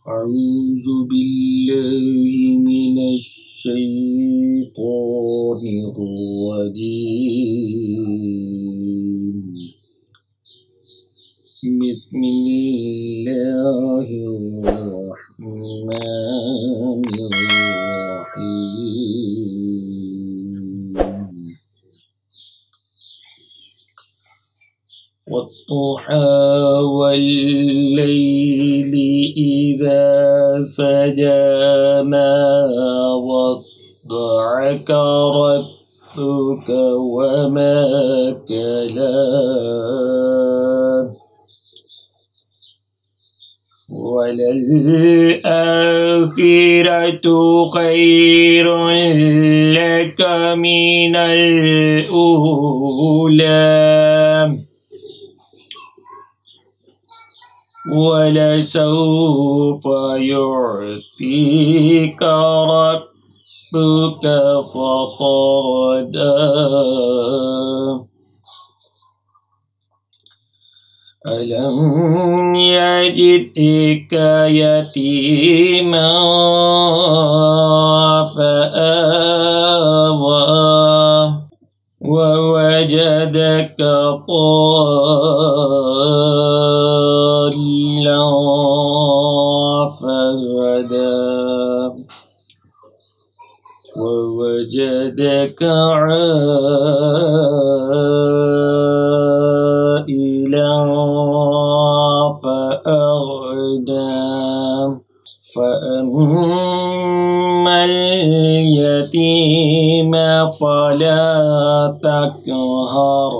أعوذ بالله من الشيطان الرجيم. بسم الله الرحمن الرحيم. والضحى والليل إذا سجى ما ودعك ربك وما كلى وللآخرة خير لك من الأولى ولسوف يعطيك ربك فترضى. ألم يجدك يتيما فآوى ووجدك ضالا فهدى ووجدك عائلا فأغنى فأما اليتيم فلا تقهر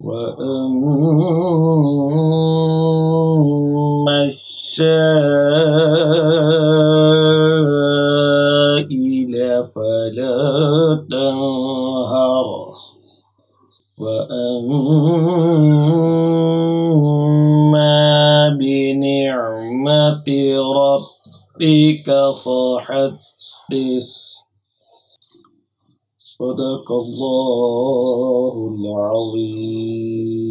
وأما السائل فلا تنهر وأما بنعمة ربك فحدث. صدق الله العظيم.